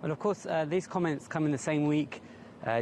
Well, of course, these comments come in the same week,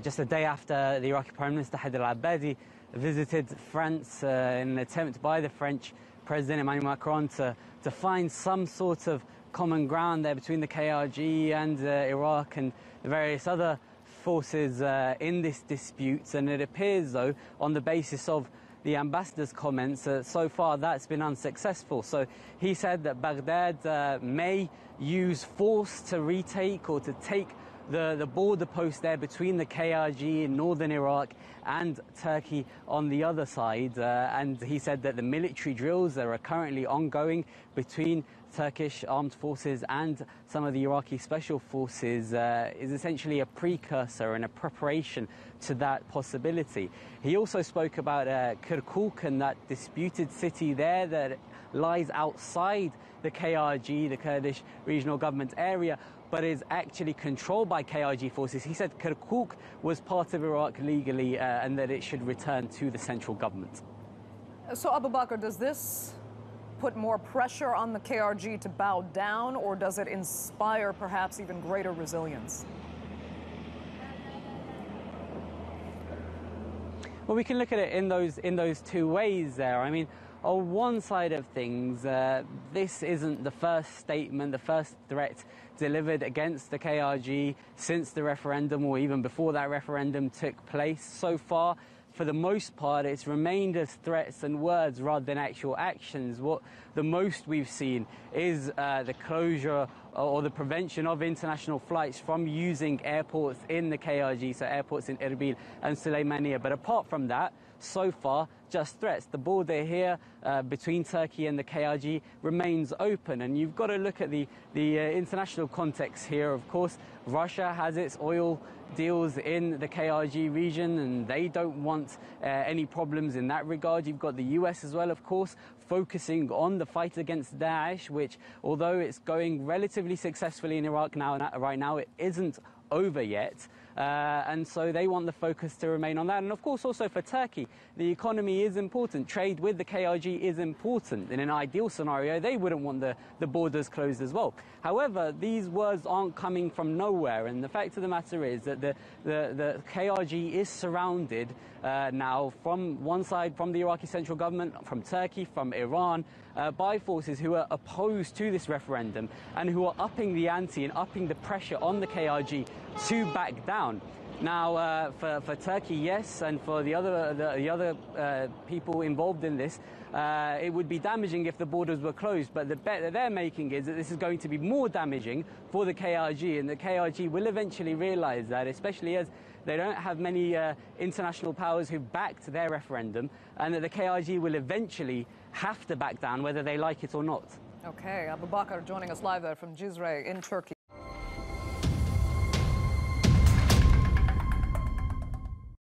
just a day after the Iraqi Prime Minister Haider al-Abadi visited France in an attempt by the French President Emmanuel Macron to find some sort of common ground there between the KRG and Iraq and the various other forces in this dispute. And it appears, though, on the basis of the ambassador's comments, so far that's been unsuccessful. So he said that Baghdad may use force to retake or to take the border post there between the KRG in northern Iraq and Turkey on the other side. And he said that the military drills that are currently ongoing between Turkish armed forces and some of the Iraqi special forces is essentially a precursor and a preparation to that possibility. He also spoke about Kirkuk and that disputed city there that lies outside the KRG, the Kurdish regional government area, but is actually controlled by KRG forces. He said Kirkuk was part of Iraq legally and that it should return to the central government. So, Abubakr, does this put more pressure on the KRG to bow down, or does it inspire perhaps even greater resilience? Well, we can look at it in those two ways there. I mean, on one side of things, this isn't the first statement, the first threat delivered against the KRG since the referendum or even before that referendum took place. So far, for the most part, it's remained as threats and words rather than actual actions. What the most we've seen is the closure or the prevention of international flights from using airports in the KRG, so airports in Erbil and Sulaymaniyah. But apart from that, so far, just threats. The border here between Turkey and the KRG remains open, and you've got to look at the international context here. Of course, Russia has its oil deals in the KRG region, and they don't want any problems in that regard. You've got the US as well, of course, focusing on the fight against Daesh, which, although it's going relatively successfully in Iraq right now, it isn't over yet. And so they want the focus to remain on that. And of course, also for Turkey, the economy is important. Trade with the KRG is important. In an ideal scenario, they wouldn't want the borders closed as well. However, these words aren't coming from nowhere. And the fact of the matter is that the KRG is surrounded now from one side, from the Iraqi central government, from Turkey, from Iran, by forces who are opposed to this referendum and who are upping the ante and upping the pressure on the KRG to back down. Now, for Turkey, yes, and for the other people involved in this, it would be damaging if the borders were closed. But the bet that they're making is that this is going to be more damaging for the KRG, and the KRG will eventually realise that, especially as they don't have many international powers who backed their referendum, and that the KRG will eventually have to back down, whether they like it or not. Okay, Abubakr joining us live there from Cizre in Turkey.